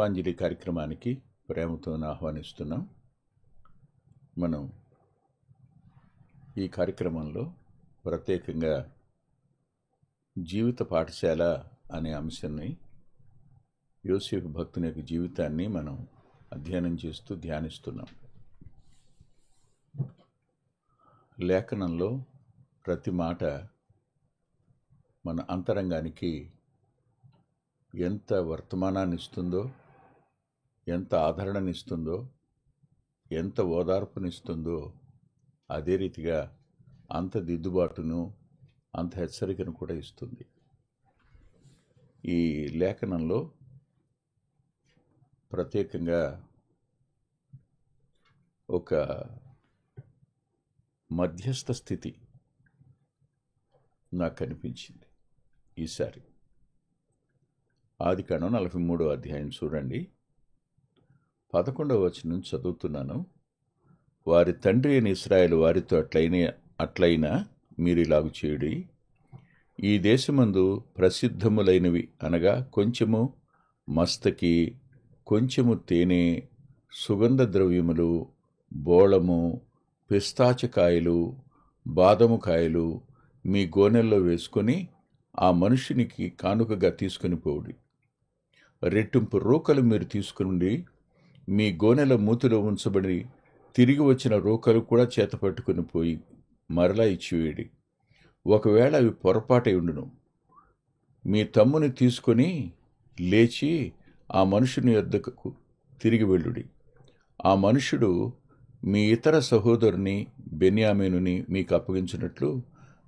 పుష్పాంజలి కార్యక్రమానికి ప్రేమతో ఆహ్వానిస్తున్నాం. మనం ఈ కార్యక్రమంలో ప్రత్యేకంగా జీవిత పాఠశాల అనే అంశాన్ని, యోసేపు భక్తుని యొక్క జీవితాన్ని మనం అధ్యయనం చేస్తూ ధ్యానిస్తున్నాం. లేఖనంలో ప్రతి మాట మన అంతరంగానికి ఎంత వర్తమానాన్ని ఇస్తుందో, ఎంత ఆదరణనిస్తుందో, ఎంత ఓదార్పునిస్తుందో, అదే రీతిగా అంత దిద్దుబాటును, అంత హెచ్చరికను కూడా ఇస్తుంది. ఈ లేఖనంలో ప్రత్యేకంగా ఒక మధ్యస్థ స్థితి నాకు కనిపించింది. ఈసారి ఆదికాండం 43వ అధ్యాయం చూడండి. 11వ వచనం చదువుతున్నాను. వారి తండ్రి అయిన ఇశ్రాయేలు వారితో అట్లయినా మీరు ఇలాగు చేయుడి. ఈ దేశమందు ప్రసిద్ధములైనవి అనగా కొంచెము మస్తకి, కొంచెము తేనె, సుగంధ ద్రవ్యములు, బోళము, పిస్తాచకాయలు, బాదము కాయలు మీ గోనెల్లో వేసుకొని ఆ మనుషునికి కానుకగా తీసుకుని పోవుడి. రెట్టింపు రూకలు మీరు తీసుకుని మీ గోనెల మూతిలో ఉంచబడి తిరిగి వచ్చిన రూకలు కూడా చేత పట్టుకుని పోయి మరలా ఇచ్చివేయడి. ఒకవేళ అవి పొరపాటై ఉండును, మీ తమ్ముని తీసుకొని లేచి ఆ మనుషుని యొద్దకు తిరిగి వెళ్ళుడి. ఆ మనుషుడు మీ ఇతర సహోదరుని బెన్యామీనుని మీకు అప్పగించినట్లు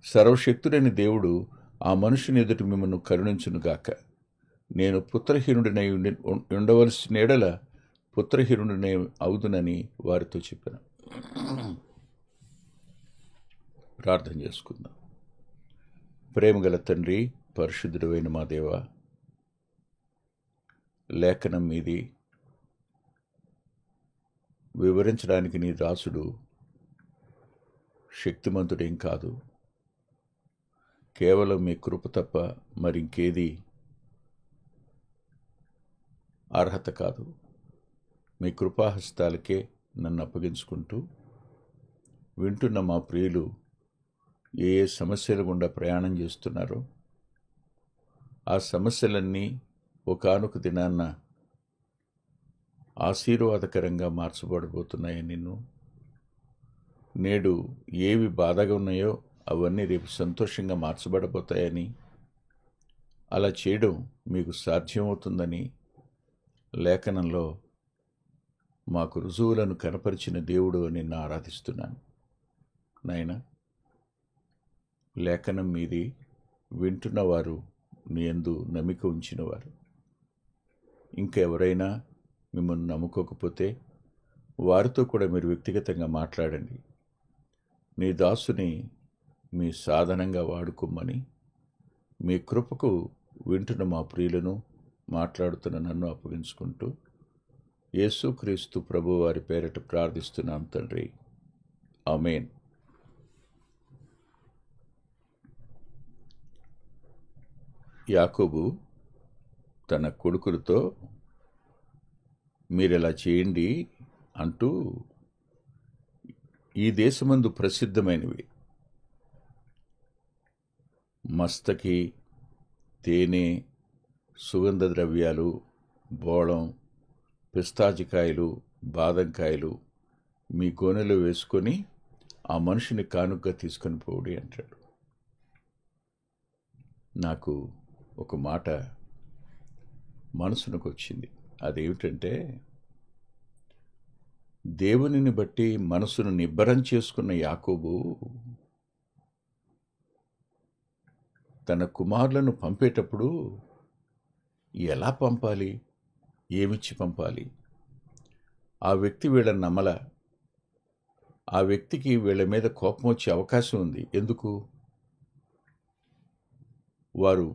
సర్వశక్తుడైన దేవుడు ఆ మనుషుని ఎదుటి మిమ్మల్ని కరుణించునుగాక. నేను పుత్రహీనుడినై ఉండవలసిన ఎడల పుత్రహీనుడినై అవుదునని వారితో చెప్పాను. ప్రార్థన చేసుకుందాం. ప్రేమగల తండ్రి, పరిశుద్ధుడైన మా దేవ, లేఖనం మీది వివరించడానికి నీ దాసుడు శక్తిమంతుడేం కాదు. కేవలం మీ కృప తప్ప మరింకేది అర్హత కాదు. మీ కృపాహస్తాలకే నన్ను అప్పగించుకుంటూ వింటున్న మా ప్రియులు ఏ ఏ సమస్యల గుండా ప్రయాణం చేస్తున్నారో ఆ సమస్యలన్నీ ఒకానొక దినాన్న ఆశీర్వాదకరంగా మార్చబడబోతున్నాయని నిన్ను, నేడు ఏవి బాధగా ఉన్నాయో అవన్నీ రేపు సంతోషంగా మార్చబడబోతాయని, అలా చేయడం మీకు సాధ్యమవుతుందని లేఖనంలో మాకు రుజువులను కనపరిచిన దేవుడు అని నిన్ను ఆరాధిస్తున్నాను. నాయనా, లేఖనం మీది వింటున్నవారు నీ యందు నమ్మిక ఉంచినవారు. ఇంకెవరైనా మిమ్మల్ని నమ్ముకోకపోతే వారితో కూడా మీరు వ్యక్తిగతంగా మాట్లాడండి. నీ దాసుని మీ సాధనంగా వాడుకోమని మీ కృపకు వింటున్న మా ప్రియులను, మాట్లాడుతున్న నన్ను అప్పగించుకుంటూ యేసుక్రీస్తు ప్రభు వారి పేరట ప్రార్థిస్తున్నాం తండ్రి. ఆమేన్. యాకోబు తన కొడుకులతో మీరెలా చేయండి అంటూ ఈ దేశమందు ప్రసిద్ధమైనవి మస్తకి, తేనె, సుగంధ ద్రవ్యాలు, బోళం, పిస్తాచికాయలు, బాదంకాయలు మీ గోనెలో వేసుకొని ఆ మనిషిని కానుకగా తీసుకొని పోవుడి అంటాడు. నాకు ఒక మాట మనసునకు వచ్చింది. అదేమిటంటే, దేవునిని బట్టి మనసును నిబ్బరం చేసుకున్న యాకోబు తన కుమారులను పంపేటప్పుడు ఎలా పంపాలి, ఏమిచ్చి పంపాలి? ఆ వ్యక్తి వీళ్ళని నమ్మల. ఆ వ్యక్తికి వీళ్ళ మీద కోపం వచ్చే అవకాశం ఉంది. ఎందుకు? వారు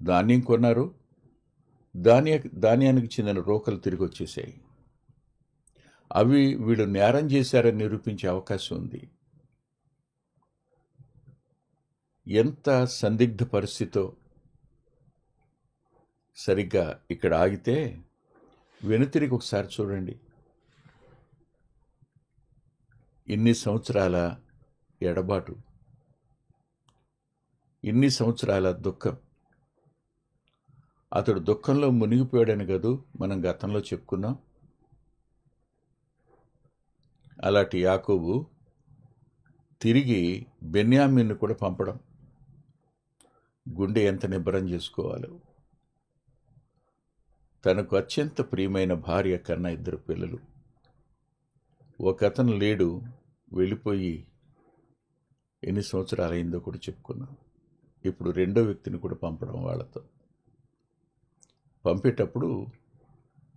ధాన్యం కొన్నారు, ధాన్యానికి చెందిన రోకలు తిరిగి వచ్చేసాయి. అవి వీళ్ళు నేరం చేశారని నిరూపించే అవకాశం ఉంది. ఎంత సందిగ్ధ పరిస్థితో సరిగ్గా ఇక్కడ ఆగితే వెనుతిరిగి ఒకసారి చూడండి. ఇన్ని సంవత్సరాల ఎడబాటు, ఇన్ని సంవత్సరాల దుఃఖం. అతడు దుఃఖంలో మునిగిపోయాడని కదూ మనం గతంలో చెప్పుకున్నాం. అలాంటి యాకోబు తిరిగి బెన్యామీన్ను కూడా పంపడం, గుండె ఎంత నిబ్బరం చేసుకోవాలో. తనకు అత్యంత ప్రియమైన భార్య కన్నా 2 పిల్లలు, ఒకతను లేడు, వెళ్ళిపోయి ఎన్ని సంవత్సరాలు అయిందో కూడా చెప్పుకున్నాం. ఇప్పుడు రెండో వ్యక్తిని కూడా పంపడం వాళ్ళతో. పంపేటప్పుడు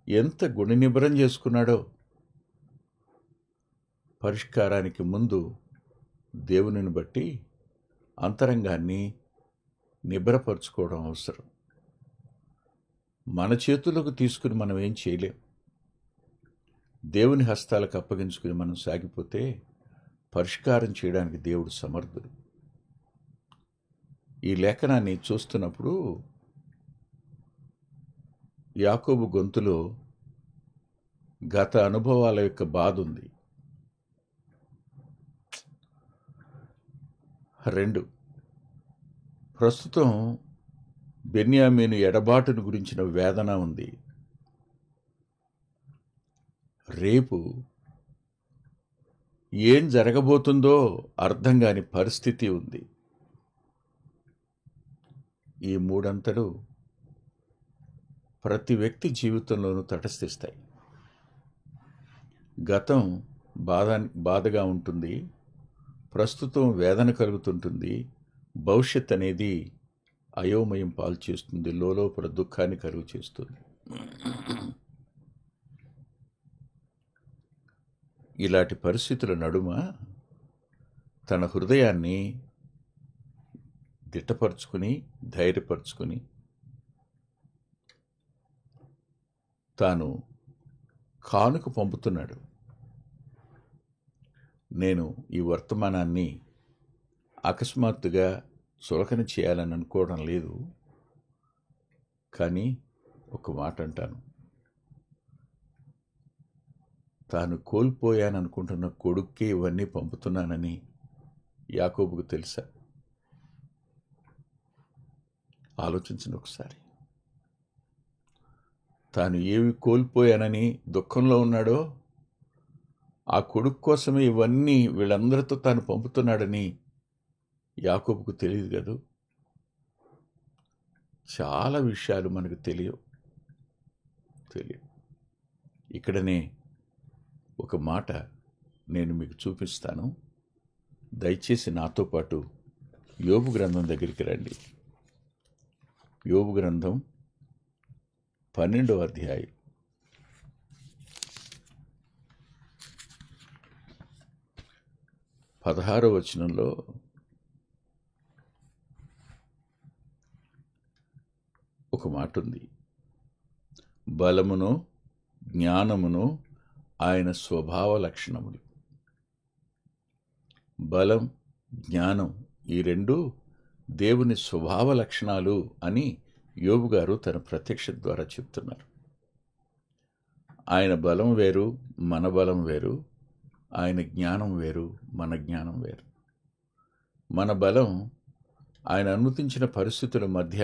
ఎంత గుండె నిబ్బరం చేసుకున్నాడో. పరిష్కారానికి ముందు దేవునిని బట్టి అంతరంగాన్ని నిబ్బరపరుచుకోవడం అవసరం. మన చేతులకు తీసుకుని మనం ఏం చేయలేం. దేవుని హస్తాలకు అప్పగించుకుని మనం సాగిపోతే పరిష్కారం చేయడానికి దేవుడు సమర్థుడు. ఈ లేఖనాన్ని చూస్తున్నప్పుడు యాకోబు గొంతులో గత అనుభవాల యొక్క బాధ ఉంది. 2, ప్రస్తుతం బెన్యామీను ఎడబాటును గురించిన వేదన ఉంది. రేపు ఏం జరగబోతుందో అర్థం కాని పరిస్థితి ఉంది. ఈ 3 అంతలు ప్రతి వ్యక్తి జీవితంలోనూ తటస్థిస్తాయి. గతం బాధగా ఉంటుంది, ప్రస్తుతం వేదన కలుగుతుంటుంది, భవిష్యత్ అనేది అయోమయం పాలు చేస్తుంది, లోపల దుఃఖాన్ని కలుగు చేస్తుంది. ఇలాంటి పరిస్థితుల నడుమ తన హృదయాన్ని దిట్టపరుచుకుని ధైర్యపరుచుకుని తాను కానుక పంపుతున్నాడు. నేను ఈ వర్తమానాన్ని అకస్మాత్తుగా చులకన చేయాలని అనుకోవడం లేదు, కానీ ఒక మాట అంటాను. తాను కోల్పోయాననుకుంటున్న కొడుక్కే ఇవన్నీ పంపుతున్నానని యాకోబుకు తెలుసా? ఆలోచించండి ఒకసారి. తాను ఏవి కోల్పోయానని దుఃఖంలో ఉన్నాడో ఆ కొడుకు కోసమే ఇవన్నీ వీళ్ళందరితో తాను పంపుతున్నాడని యాకోబుకు తెలియదు కదూ. చాలా విషయాలు మనకు తెలియవు. ఇక్కడనే ఒక మాట నేను మీకు చూపిస్తాను. దయచేసి నాతో పాటు యోబు గ్రంథం దగ్గరికి రండి. యోబు గ్రంథం 12వ అధ్యాయం 16వ వచనంలో ఒక మాట ఉంది. బలమును జ్ఞానమును ఆయన స్వభావ లక్షణములు. బలం, జ్ఞానం ఈ 2 దేవుని స్వభావ లక్షణాలు అని యోబు గారు తన ప్రత్యక్ష ద్వారా చెప్తున్నారు. ఆయన బలం వేరు, మన బలం వేరు. ఆయన జ్ఞానం వేరు, మన జ్ఞానం వేరు. మన బలం ఆయన అనుమతించిన పరిస్థితుల మధ్య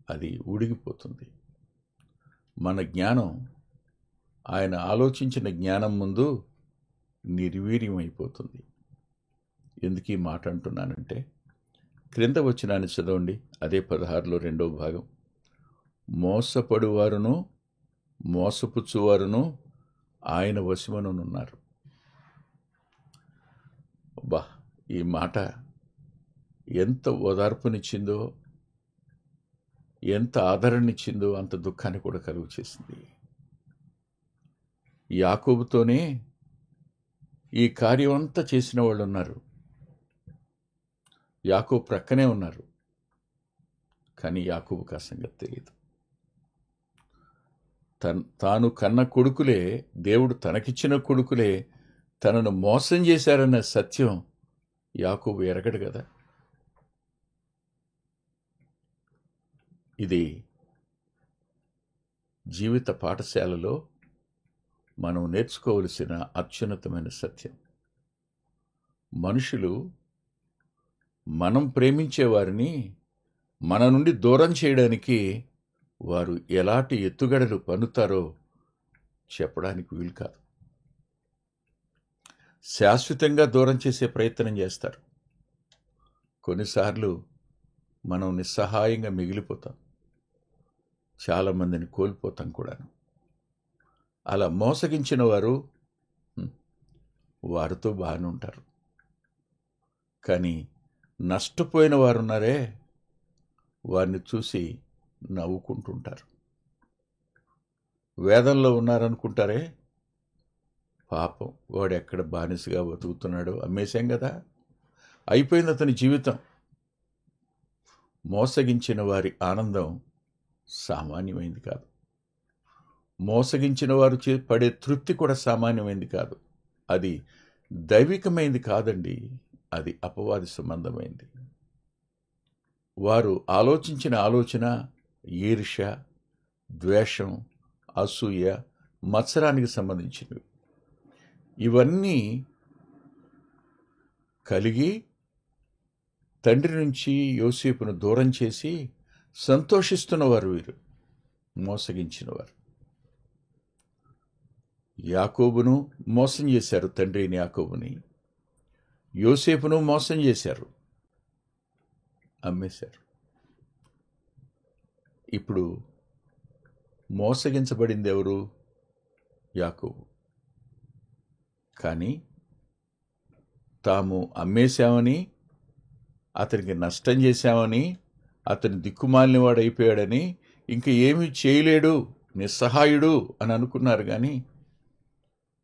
అది ఉడిగిపోతుంది. మన జ్ఞానం ఆయన ఆలోచించిన జ్ఞానం ముందు నిర్వీర్యమైపోతుంది. ఎందుకు ఈ మాట అంటున్నానంటే, క్రింద వచనాన్ని చదవండి. అదే 16లో 2వ భాగం. మోసపడువారును మోసపుచ్చువారును ఆయన వశమునున్నారు. అబ్బా, ఈ మాట ఎంత ఓదార్పునిచ్చిందో, ఎంత ఆదరణనిచ్చిందో అంత దుఃఖాన్ని కూడా కలుగు చేసింది. యాకోబుతోనే ఈ కార్యం అంతా చేసిన వాళ్ళు ఉన్నారు. యాకోబు ప్రక్కనే ఉన్నారు, కానీ యాకోబుకు ఆ సంగతి తెలియదు. తాను కన్న కొడుకులే, దేవుడు తనకిచ్చిన కొడుకులే తనను మోసం చేశారన్న సత్యం యాకోబు ఎరగడు కదా. ఇది జీవిత పాఠశాలలో మనం నేర్చుకోవలసిన అత్యున్నతమైన సత్యం. మనుషులు మనం ప్రేమించే వారిని మన నుండి దూరం చేయడానికి వారు ఎలాంటి ఎత్తుగడలు పన్నుతారో చెప్పడానికి వీలు కాదు. శాశ్వతంగా దూరం చేసే ప్రయత్నం చేస్తారు. కొన్నిసార్లు మనం నిస్సహాయంగా మిగిలిపోతాం, చాలామందిని కోల్పోతాం కూడాను. అలా మోసగించిన వారు వారితో బాగానే ఉంటారు, కానీ నష్టపోయిన వారున్నారే, వారిని చూసి నవ్వుకుంటుంటారు. వేదంలో ఉన్నారనుకుంటారే, పాపం వాడు ఎక్కడ బానిసగా బతుకుతున్నాడో, అమ్మేశాం కదా, అయిపోయింది అతని జీవితం. మోసగించిన వారి ఆనందం సామాన్యమైంది కాదు. మోసగించిన వారు పడే తృప్తి కూడా సామాన్యమైంది కాదు. అది దైవికమైంది కాదండి, అది అపవాది సంబంధమైంది. వారు ఆలోచించిన ఆలోచన ఈర్ష్య, ద్వేషం, అసూయ, మత్సరానికి సంబంధించినవి. ఇవన్నీ కలిగి తండ్రి నుంచి యోసేపును దూరం చేసి సంతోషిస్తున్నవారు వీరు, మోసగించినవారు. యాకోబును మోసం చేశారు, తండ్రిని యాకోబుని. యోసేపును మోసం చేశారు, అమ్మేశారు. ఇప్పుడు మోసగించబడింది ఎవరు? యాకోబు. కానీ తాము అమ్మేశామని, అతనికి నష్టం చేశామని, అతని దిక్కుమాలినవాడు అయిపోయాడని, ఇంక ఏమీ చేయలేడు, నిస్సహాయుడు అని అనుకున్నారు. కానీ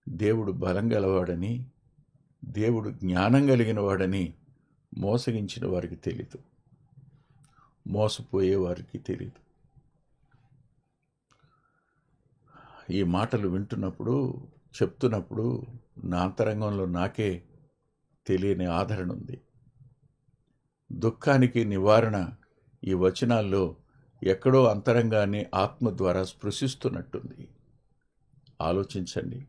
దేవుడు బలం గలవాడని, దేవుడు జ్ఞానం కలిగిన వాడని మోసగించిన వారికి తెలీదు, మోసపోయే వారికి తెలీదు. ఈ మాటలు వింటున్నప్పుడు, చెప్తున్నప్పుడు నా అంతరంగంలో నాకే తెలియని ఆదరణ ఉంది. దుఃఖానికి నివారణ ఈ వచనాల్లో ఎక్కడో అంతరంగాన్ని ఆత్మ ద్వారా స్పృశిస్తున్నట్టుంది. ఆలోచించండి.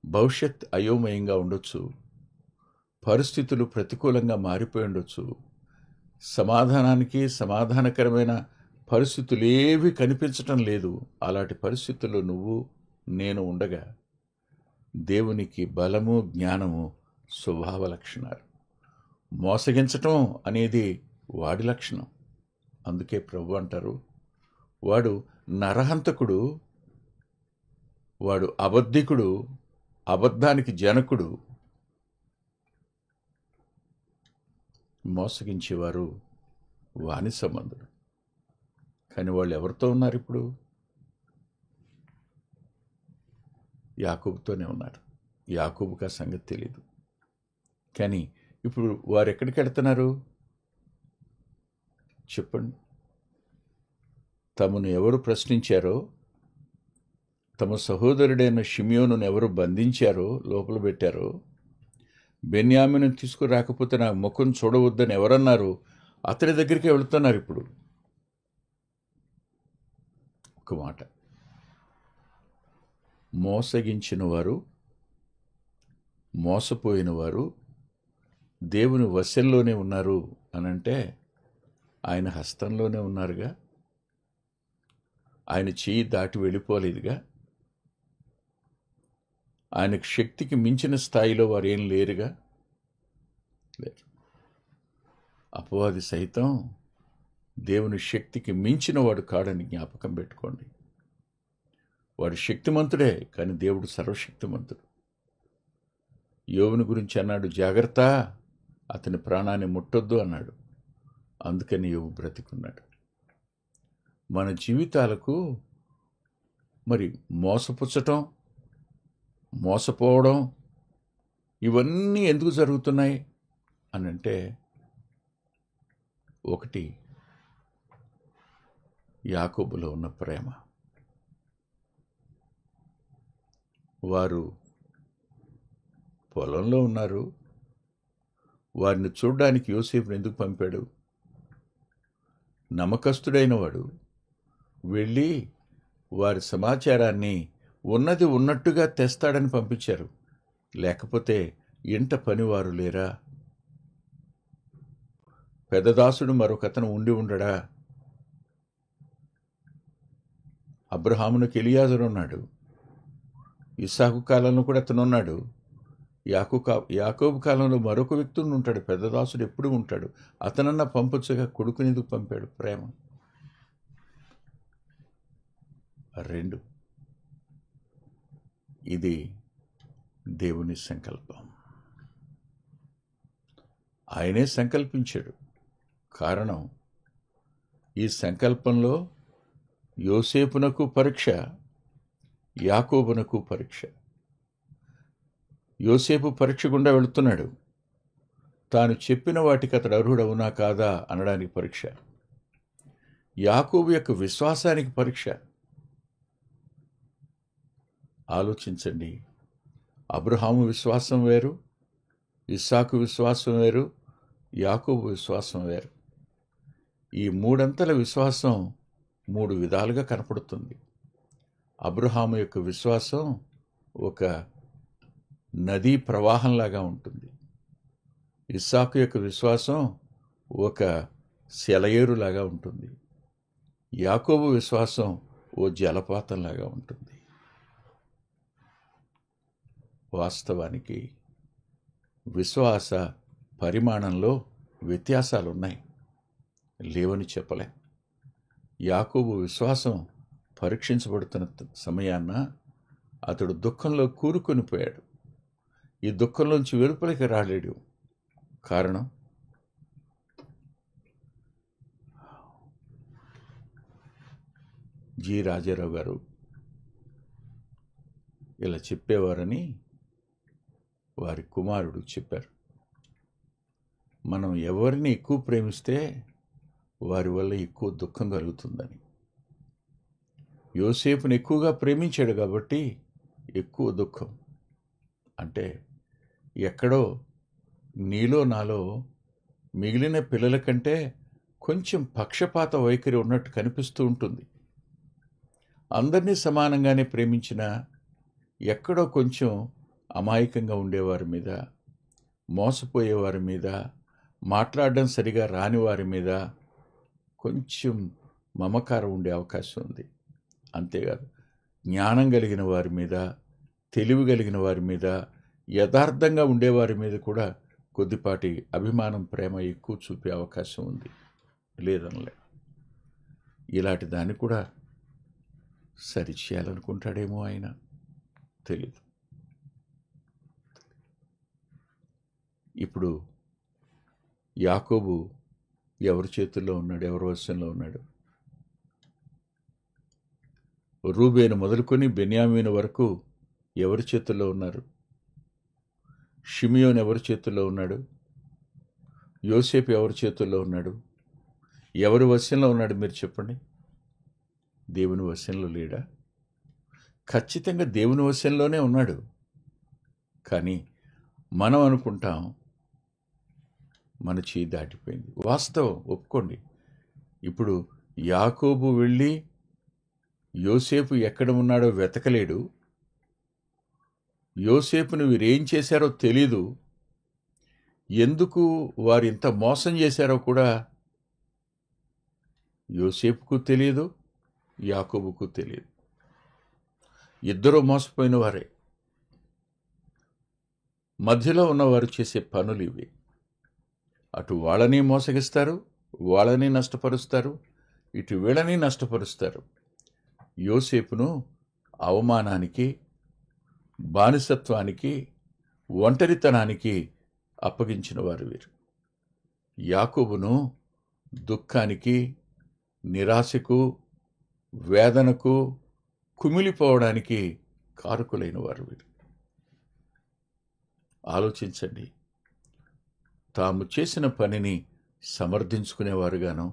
భవిష్యత్ అయోమయంగా ఉండొచ్చు, పరిస్థితులు ప్రతికూలంగా మారిపోయి ఉండొచ్చు, సమాధానకరమైన పరిస్థితులు ఏవి కనిపించటం లేదు. అలాంటి పరిస్థితుల్లో నువ్వు నేను ఉండగా దేవునికి బలము, జ్ఞానము స్వభావ లక్షణాలు. మోసగించటం అనేది వాడి లక్షణం. అందుకే ప్రభు అంటారు, వాడు నరహంతకుడు, వాడు అబద్ధికుడు, అబద్ధానికి జనకుడు. మోసగించేవారు వాని సంబంధులు. కానీ వాళ్ళు ఎవరితో ఉన్నారు ఇప్పుడు? యాకోబుతోనే ఉన్నారు. యాకోబుకి ఆ సంగతి తెలీదు. కానీ ఇప్పుడు వారు ఎక్కడికి వెళ్తున్నారు చెప్పండి? తమను ఎవరు ప్రశ్నించారో, తమ సహోదరుడైన షిమ్యోనును ఎవరు బంధించారో, లోపల పెట్టారో, బెన్యామీను తీసుకురాకపోతే నా ముఖం చూడవద్దని ఎవరన్నారు, అతని దగ్గరికి వెళుతున్నారు ఇప్పుడు. ఒక మాట, మోసగించిన వారు, మోసపోయిన వారు దేవుని వశంలోనే ఉన్నారు అనంటే ఆయన హస్తంలోనే ఉన్నారుగా. ఆయన చెయ్యి దాటి వెళ్ళిపోలేదుగా. ఆయనకు శక్తికి మించిన స్థాయిలో వారు ఏం లేరుగా. లేరు. అపవాది సైతం దేవుని శక్తికి మించిన వాడు కాడని జ్ఞాపకం పెట్టుకోండి. వాడు శక్తిమంతుడే, కానీ దేవుడు సర్వశక్తిమంతుడు. యోబుని గురించి అన్నాడు, జాగ్రత్త, అతని ప్రాణాన్ని ముట్టొద్దు అన్నాడు. అందుకని యోబు బ్రతికున్నాడు. మన జీవితాలకు మరి మోసపుచ్చటం, మోసపోవడం ఇవన్నీ ఎందుకు జరుగుతున్నాయి అనంటే, ఒకటి యాకోబులో ఉన్న ప్రేమ. వారు పొలంలో ఉన్నారు. వారిని చూడడానికి యోసేపుని ఎందుకు పంపాడు? నమ్మకస్తుడైన వాడు వెళ్ళి వారి సమాచారాన్ని ఉన్నది ఉన్నట్టుగా తెస్తాడని పంపించారు. లేకపోతే ఇంట పనివారు లేరా? పెద్దదాసుడు మరొకతను ఉండి ఉండడా? అబ్రహామునికి ఎలియాజరు ఉన్నాడు. ఇస్సాకు కాలంలో కూడా అతను ఉన్నాడు. యాకోబు కాలంలో మరొక వ్యక్తి ఉంటాడు. పెద్దదాసుడు ఎప్పుడు ఉంటాడు. అతనన్నా పంపొచ్చుగా, కొడుకునేందుకు పంపాడు? ప్రేమ. 2, ఇది దేవుని సంకల్పం. ఆయనే సంకల్పించాడు. కారణం, ఈ సంకల్పంలో యోసేపునకు పరీక్ష, యాకోబునకు పరీక్ష. యోసేపు పరీక్ష గుండా వెళుతున్నాడు. తాను చెప్పిన వాటికి అతడు అర్హుడవునా కాదా అనడానికి పరీక్ష. యాకోబు యొక్క విశ్వాసానికి పరీక్ష. ఆలోచించండి. అబ్రహాము విశ్వాసం వేరు, ఇస్సాకు విశ్వాసం వేరు, యాకోబు విశ్వాసం వేరు. ఈ మూడంతల విశ్వాసం 3 విధాలుగా కనపడుతుంది. అబ్రహాము యొక్క విశ్వాసం ఒక నదీ ప్రవాహంలాగా ఉంటుంది. ఇస్సాకు యొక్క విశ్వాసం ఒక సెలయేరులాగా ఉంటుంది. యాకోబు విశ్వాసం ఓ జలపాతంలాగా ఉంటుంది. వాస్తవానికి విశ్వాస పరిమాణంలో వ్యత్యాసాలున్నాయి, లేవని చెప్పలేం. యాకోబు విశ్వాసం పరీక్షించబడుతున్న సమయాన్న అతడు దుఃఖంలో కూరుకొని పోయాడు. ఈ దుఃఖంలోంచి వెలుపలికి రాలేడు. కారణం, జి రాజారావు గారు ఇలా చెప్పేవారని వారి కుమారుడు చెప్పారు. మనం ఎవరిని ఎక్కువ ప్రేమిస్తే వారి వల్ల ఎక్కువ దుఃఖం కలుగుతుందని. యోసేపుని ఎక్కువగా ప్రేమించాడు కాబట్టి ఎక్కువ దుఃఖం. అంటే ఎక్కడో నీలో నాలో మిగిలిన పిల్లల కంటే కొంచెం పక్షపాత వైఖరి ఉన్నట్టు కనిపిస్తూ ఉంటుంది. అందరినీ సమానంగానే ప్రేమించినా ఎక్కడో కొంచెం అమాయకంగా ఉండేవారి మీద, మోసపోయేవారి మీద, మాట్లాడడం సరిగా రాని వారి మీద కొంచెం మమకారం ఉండే అవకాశం ఉంది. అంతేకాదు, జ్ఞానం కలిగిన వారి మీద, తెలివి కలిగిన వారి మీద, యథార్థంగా ఉండేవారి మీద కూడా కొద్దిపాటి అభిమానం, ప్రేమ ఎక్కువ చూపే అవకాశం ఉంది. లేదనలే. ఇలాంటి దాన్ని కూడా సరిచేయాలనుకుంటాడేమో ఆయన, తెలీదు. ఇప్పుడు యాకోబు ఎవరి చేతుల్లో ఉన్నాడు? ఎవరి వశంలో ఉన్నాడు? రూబేను మొదలుకొని బెన్యామీను వరకు ఎవరి చేతుల్లో ఉన్నారు? షిమియోను ఎవరి చేతుల్లో ఉన్నాడు? యోసేపు ఎవరి చేతుల్లో ఉన్నాడు? ఎవరి వశంలో ఉన్నాడు? మీరు చెప్పండి. దేవుని వశంలో లేడా? ఖచ్చితంగా దేవుని వశంలోనే ఉన్నాడు. కానీ మనం అనుకుంటాం మన చేయి దాటిపోయింది. వాస్తవం ఒప్పుకోండి. ఇప్పుడు యాకోబు వెళ్ళి యోసేపు ఎక్కడ ఉన్నాడో వెతకలేడు. యోసేపును వీరేం చేశారో తెలీదు. ఎందుకు వారు ఇంత మోసం చేశారో కూడా యోసేపుకు తెలియదు, యాకోబుకు తెలియదు. ఇద్దరూ మోసపోయిన వారే. మధ్యలో ఉన్నవారు చేసే పనులు ఇవి. అటు వాళ్ళని మోసగిస్తారు, వాళ్ళని నష్టపరుస్తారు, ఇటు వీళ్ళని నష్టపరుస్తారు. యోసేపును అవమానానికి, బానిసత్వానికి, ఒంటరితనానికి అప్పగించిన వారు వీరు. యాకోబును దుఃఖానికి, నిరాశకు, వేదనకు, కుమిలిపోవడానికి కారకులైన వారు వీరు. ఆలోచించండి. తాము చేసిన పనిని సమర్థించుకునేవారుగాను,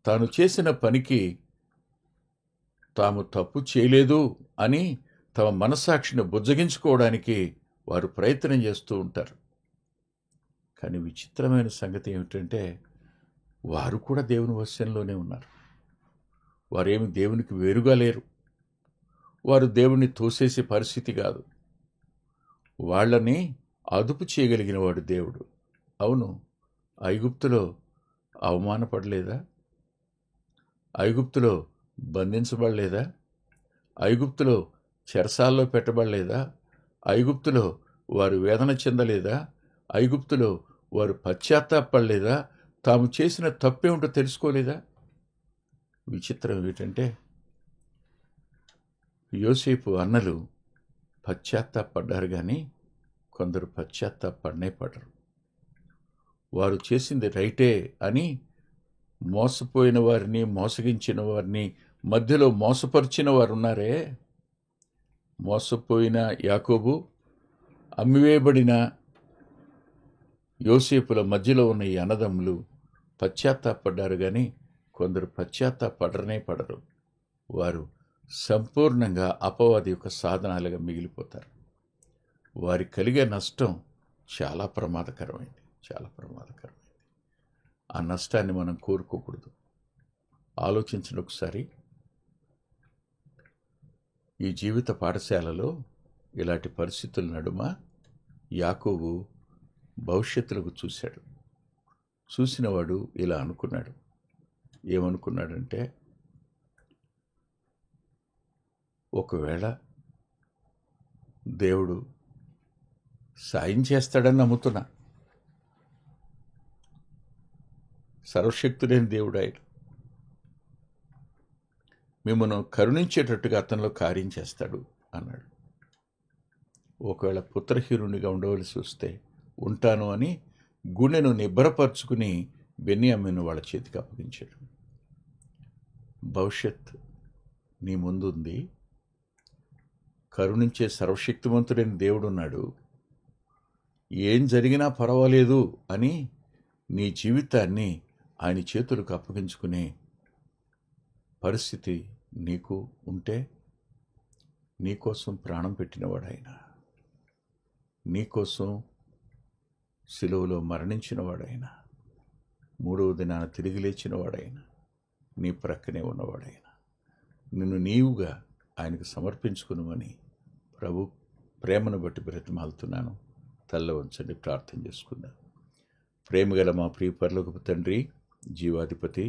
తాను చేసిన పనికి తాము తప్పు చేయలేదు అని తమ మనస్సాక్షిని బుజ్జగించుకోవడానికి వారు ప్రయత్నం చేస్తూ ఉంటారు. కానీ విచిత్రమైన సంగతి ఏమిటంటే వారు కూడా దేవుని వశంలోనే ఉన్నారు. వారేమి దేవునికి వేరుగా లేరు. వారు దేవుణ్ణి తోసేసే పరిస్థితి కాదు. వాళ్ళని అదుపు చేయగలిగిన వాడు దేవుడు. అవును, ఐగుప్తులో అవమానపడలేదా? ఐగుప్తులో బంధించబడలేదా? ఐగుప్తులో చెరసాల్లో పెట్టబడలేదా? ఐగుప్తులో వారు వేదన చెందలేదా? ఐగుప్తులో వారు పశ్చాత్తాపడలేదా? తాము చేసిన తప్పేమిటో తెలుసుకోలేదా? విచిత్రం ఏమిటంటే, యోసేపు అన్నలు పశ్చాత్తాపడ్డారు, కానీ కొందరు పశ్చాత్తాపడనే పడరు. వారు చేసింది రైటే అని మోసపోయిన వారిని, మోసగించిన వారిని, మధ్యలో మోసపరిచిన వారు ఉన్నారే, మోసపోయిన యాకోబు, అమ్మివేయబడిన యోసేపుల మధ్యలో ఉన్న ఈ అన్నదమ్ములు పశ్చాత్తాపడ్డారు, కానీ కొందరు పశ్చాత్తాపడరనే పడరు. వారు సంపూర్ణంగా అపవాది యొక్క సాధనాలుగా మిగిలిపోతారు. వారికి కలిగే నష్టం చాలా ప్రమాదకరమైంది, చాలా ప్రమాదకరమైంది. ఆ నష్టాన్ని మనం కోరుకోకూడదు. ఆలోచించిన ఒకసారి, ఈ జీవిత పాఠశాలలో ఇలాంటి పరిస్థితుల నడుమ యాకోబు భవిష్యత్తులకు చూశాడు. చూసినవాడు ఇలా అనుకున్నాడు. ఏమనుకున్నాడంటే, ఒకవేళ దేవుడు సాయం చేస్తాడని నమ్ముతున్నా. సర్వశక్తుడైన దేవుడు ఆయన మిమ్మల్ని కరుణించేటట్టుగా అతనిలో కార్యం చేస్తాడు అన్నాడు. ఒకవేళ పుత్రహీనునిగా ఉండవలసి వస్తే ఉంటాను అని గుండెను నిబ్బరపరుచుకుని బెన్యామీను వాళ్ళ చేతికి అప్పగించాడు. భవిష్యత్ నీ ముందుంది. కరుణించే సర్వశక్తివంతుడైన దేవుడున్నాడు. ఏం జరిగినా పర్వాలేదు అని నీ జీవితాన్ని ఆయన చేతులకు అప్పగించుకునే పరిస్థితి నీకు ఉంటే, నీకోసం ప్రాణం పెట్టినవాడాయన, నీకోసం సిలువలో మరణించినవాడాయన, మూడవ దినాన తిరిగి లేచినవాడాయన, నీ ప్రక్కనే ఉన్నవాడాయన, నిన్ను నీవుగా ఆయనకు సమర్పించుకునుమని ప్రభు ప్రేమను బట్టి బ్రతిమాలుతున్నాను. తల్ల వంచండి, ప్రార్థన చేసుకుందాం. ప్రేమగల మా ప్రియ పరలోకపు తండ్రి, జీవాధిపతి,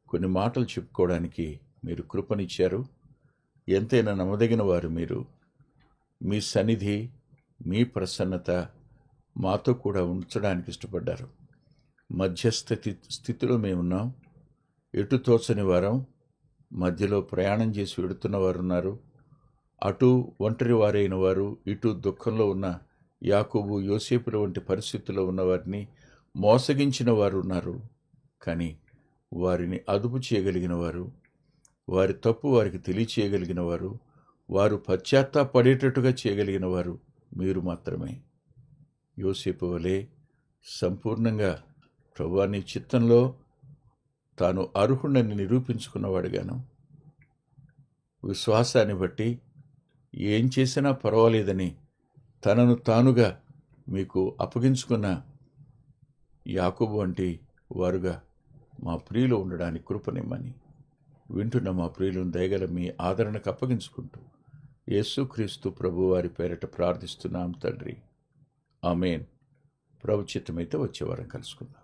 కొన్ని మాటలు చెప్పుకోవడానికి మీరు కృపనిచ్చారు. ఎంతైనా నమ్మదగిన వారు మీరు. మీ సన్నిధి, మీ ప్రసన్నత మాతో కూడా ఉంచడానికి ఇష్టపడ్డారు. స్థితిలో మేమున్నాం. ఎటు తోచని వారం, మధ్యలో ప్రయాణం చేసి వెడుతున్న వారు ఉన్నారు. అటు ఒంటరి వారైన వారు, ఇటు దుఃఖంలో ఉన్న యాకోబు, యోసేపుల వంటి పరిస్థితుల్లో ఉన్నవారిని మోసగించిన వారు ఉన్నారు. కానీ వారిని అదుపు చేయగలిగిన వారు, వారి తప్పు వారికి తెలియచేయగలిగిన వారు, వారు పశ్చాత్తాపడేటట్టుగా చేయగలిగిన వారు మీరు మాత్రమే. యోసేపు వలె సంపూర్ణంగా ప్రభువా నీ చిత్తంలో తాను అర్హుడని నిరూపించుకున్నవాడుగాను, విశ్వాసాన్ని బట్టి ఏం చేసినా పర్వాలేదని తనను తానుగా మీకు అప్పగించుకున్న యాకోబు వంటి వారుగా మా ప్రియులు ఉండడానికి కృపనిమ్మని వింటున్న మా ప్రియులను దయగల మీ ఆదరణకు అప్పగించుకుంటూ యేసుక్రీస్తు ప్రభువారి పేరట ప్రార్థిస్తున్నాం తండ్రి. ఆమేన్. ప్రభు చిత్తమైతే వచ్చే వారం కలుసుకుందాం.